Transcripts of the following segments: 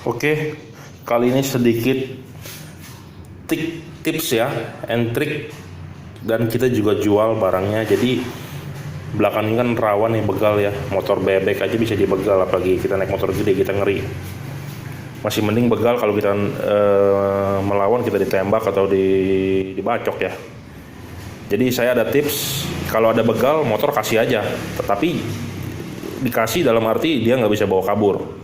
Oke, kali ini sedikit tips ya, and trick, dan kita juga jual barangnya. Jadi belakang ini kan rawan nih begal ya, motor bebek aja bisa dibegal, apalagi kita naik motor gede kita ngeri. Masih mending begal kalau kita melawan, kita ditembak atau dibacok ya. Jadi saya ada tips, kalau ada begal motor kasih aja, tetapi dikasih dalam arti dia nggak bisa bawa kabur.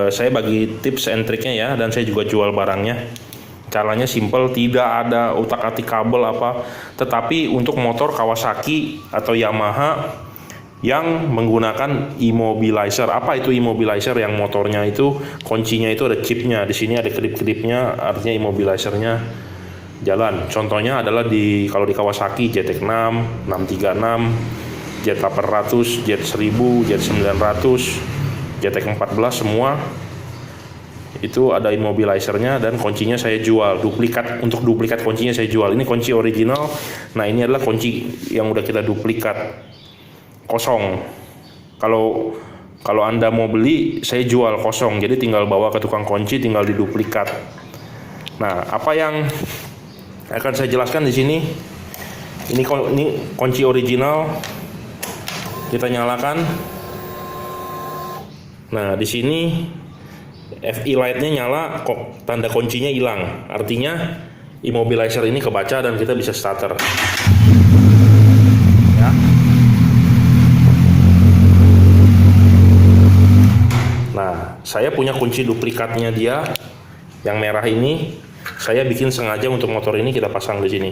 Saya bagi tips and triknya ya, dan saya juga jual barangnya. Caranya simple, tidak ada utak-atik kabel apa, tetapi untuk motor Kawasaki atau Yamaha yang menggunakan immobilizer. Apa itu immobilizer? Yang motornya itu kuncinya itu ada chipnya, di sini ada kedip-kedipnya, artinya immobilizernya jalan. Contohnya adalah kalau di Kawasaki JTEK 6, 636, Z800, Z1000, Z900, JTEK 14 semua itu ada immobilizernya, dan kuncinya saya jual duplikat. Untuk duplikat kuncinya saya jual. Ini kunci original. Nah, ini adalah kunci yang udah kita duplikat kosong. Kalau Anda mau beli, saya jual kosong. Jadi tinggal bawa ke tukang kunci, tinggal diduplikat. Nah, apa yang akan saya jelaskan di sini? Ini kunci original. Kita nyalakan. Nah, di sini FI light-nya nyala, kok tanda kuncinya hilang. Artinya immobilizer ini kebaca dan kita bisa starter. Ya. Nah, saya punya kunci duplikatnya dia yang merah ini. Saya bikin sengaja untuk motor ini, kita pasang di sini.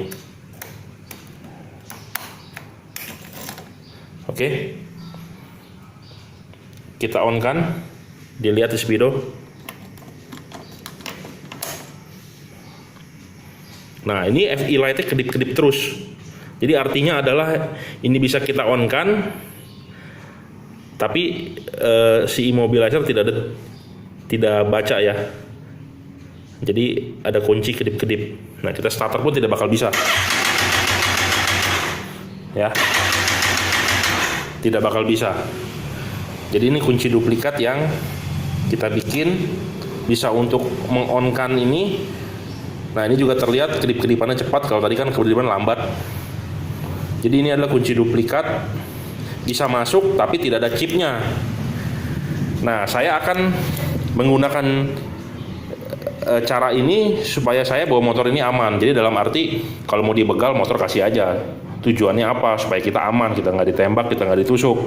Oke. Kita on kan, dilihat di speedo. Nah, ini FI light-nya kedip-kedip terus. Jadi artinya adalah ini bisa kita on kan, tapi si immobilizer tidak baca ya. Jadi ada kunci kedip-kedip. Nah, kita starter pun tidak bakal bisa. Ya. Tidak bakal bisa. Jadi ini kunci duplikat yang kita bikin, bisa untuk meng-on-kan ini. Nah, ini juga terlihat kedip-kedipannya cepat, kalau tadi kan kedip-kedipan lambat. Jadi ini adalah kunci duplikat, bisa masuk tapi tidak ada chipnya. Nah, saya akan menggunakan cara ini supaya saya bawa motor ini aman. Jadi dalam arti kalau mau dibegal motor kasih aja. Tujuannya apa? Supaya kita aman, kita nggak ditembak, kita nggak ditusuk.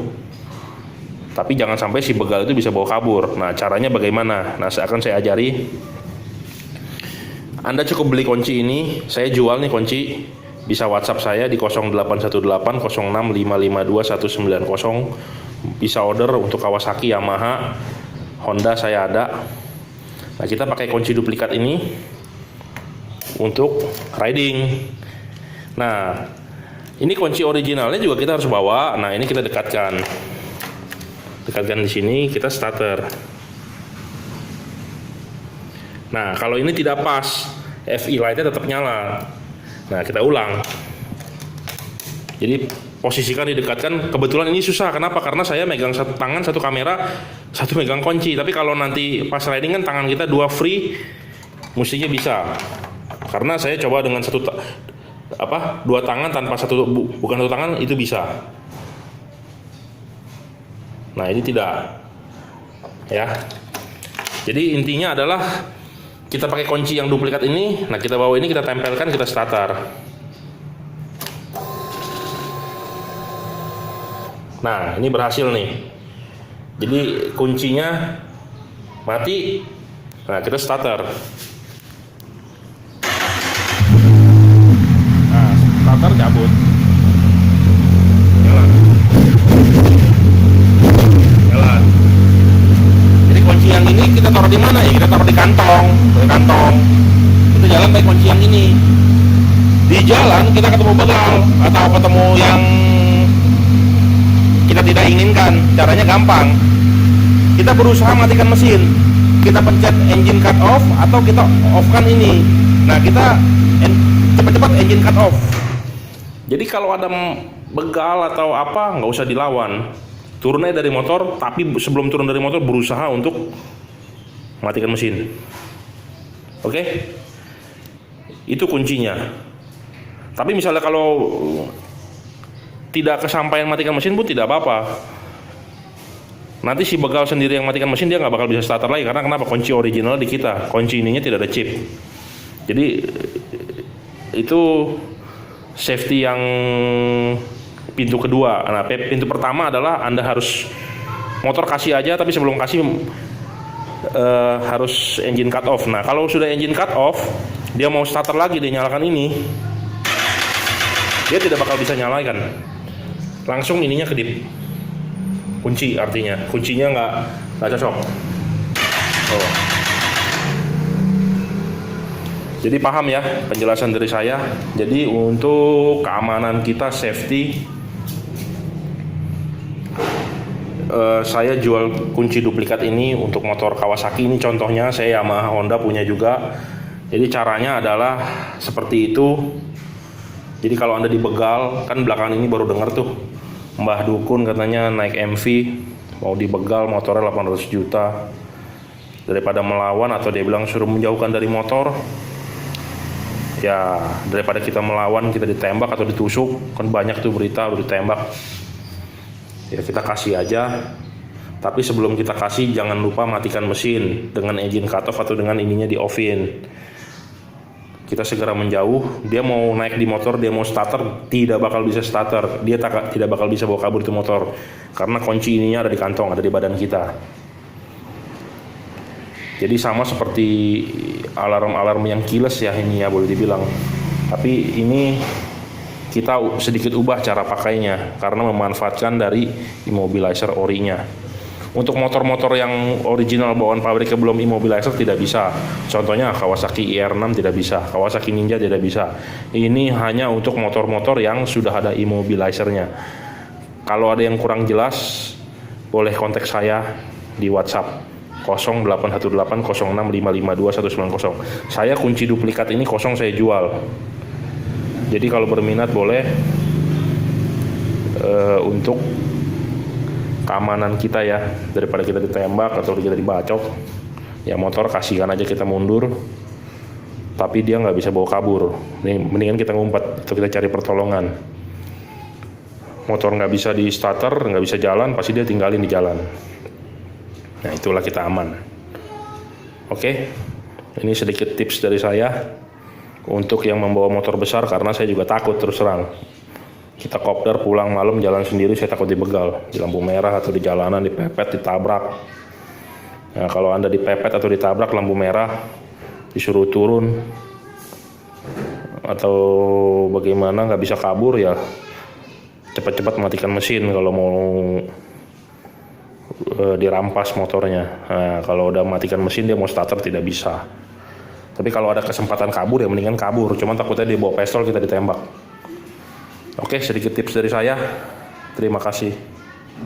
Tapi jangan sampai si begal itu bisa bawa kabur. Nah, caranya bagaimana? Nah, akan saya ajari. Anda cukup beli kunci ini, saya jual nih kunci. Bisa WhatsApp saya di 0818 06 552 190. Bisa order untuk Kawasaki, Yamaha, Honda saya ada. Nah, kita pakai kunci duplikat ini untuk riding. Nah, ini kunci originalnya juga kita harus bawa. Nah, ini kita dekatkan di sini, kita starter. Nah, kalau ini tidak pas, FI light-nya tetap nyala. Nah, kita ulang. Jadi posisikan, didekatkan. Kebetulan ini susah, kenapa? Karena saya megang satu tangan, satu kamera, satu megang kunci. Tapi kalau nanti pas riding kan tangan kita dua free, mestinya bisa. Karena saya coba dengan dua tangan tanpa bukan satu tangan, itu bisa. Nah, ini tidak ya. Jadi intinya adalah kita pakai kunci yang duplikat ini. Nah, kita bawa ini, kita tempelkan, kita starter. Nah, ini berhasil nih. Jadi kuncinya mati. Nah, kita starter. Nah, starter cabut. Yang ini kita taruh di mana ya? Kita taruh di kantong. Kita jalan pakai kunci yang ini. Di jalan kita ketemu begal atau ketemu yang kita tidak inginkan. Caranya gampang. Kita berusaha matikan mesin. Kita pencet engine cut off atau kita off kan ini. Nah, kita cepat-cepat engine cut off. Jadi kalau ada begal atau apa, nggak usah dilawan. Turunnya dari motor, tapi sebelum turun dari motor berusaha untuk matikan mesin. Oke? Itu kuncinya. Tapi misalnya kalau tidak kesampaian matikan mesin pun tidak apa-apa. Nanti si begal sendiri yang matikan mesin, dia nggak bakal bisa starter lagi. Karena kenapa? Kunci original di kita, kunci ininya tidak ada chip. Jadi itu safety yang pintu kedua. Nah, pintu pertama adalah Anda harus motor kasih aja, tapi sebelum kasih harus engine cut off. Nah, kalau sudah engine cut off, dia mau starter lagi, dia nyalakan ini, dia tidak bakal bisa nyalakan. Langsung ininya kedip. Kunci artinya, kuncinya nggak cocok. Oh. Jadi paham ya penjelasan dari saya. Jadi untuk keamanan kita, safety, saya jual kunci duplikat ini untuk motor Kawasaki. Ini contohnya, saya Yamaha, Honda punya juga. Jadi caranya adalah seperti itu. Jadi kalau Anda dibegal, kan belakangan ini baru dengar tuh Mbah Dukun katanya naik MV mau dibegal, motornya 800 juta. Daripada melawan, atau dia bilang suruh menjauhkan dari motor, ya daripada kita melawan, kita ditembak atau ditusuk. Kan banyak tuh berita udah ditembak. Ya kita kasih aja. Tapi sebelum kita kasih, jangan lupa matikan mesin dengan engine cut off atau dengan ininya di offin. Kita segera menjauh. Dia mau naik di motor, dia mau starter, tidak bakal bisa starter. Dia tidak bakal bisa bawa kabur itu motor, karena kunci ininya ada di kantong, ada di badan kita. Jadi sama seperti alarm-alarm yang keyless ya ini ya, boleh dibilang. Tapi ini kita sedikit ubah cara pakainya karena memanfaatkan dari immobilizer orinya. Untuk motor-motor yang original bawaan pabriknya belum immobilizer tidak bisa. Contohnya Kawasaki IR6 tidak bisa, Kawasaki Ninja tidak bisa. Ini hanya untuk motor-motor yang sudah ada immobilizernya. Kalau ada yang kurang jelas, boleh kontak saya di WhatsApp 081806552190. Saya kunci duplikat ini kosong saya jual. Jadi kalau berminat boleh, untuk keamanan kita ya, daripada kita ditembak atau kita dibacok, ya motor kasihkan aja kita mundur, tapi dia nggak bisa bawa kabur. Mendingan kita ngumpet atau kita cari pertolongan. Motor nggak bisa di starter, nggak bisa jalan, pasti dia tinggalin di jalan. Nah itulah kita aman. Oke, ini sedikit tips dari saya untuk yang membawa motor besar, karena saya juga takut terus terang. Kita kopdar pulang malam jalan sendiri, saya takut dibegal di lampu merah atau di jalanan, dipepet, ditabrak. Nah, kalau Anda dipepet atau ditabrak lampu merah, disuruh turun atau bagaimana, nggak bisa kabur, ya cepat-cepat matikan mesin kalau mau dirampas motornya. Nah, kalau udah matikan mesin, dia mau starter tidak bisa. Tapi kalau ada kesempatan kabur, ya mendingan kabur. Cuman takutnya dia bawa pistol, kita ditembak. Oke, sedikit tips dari saya. Terima kasih.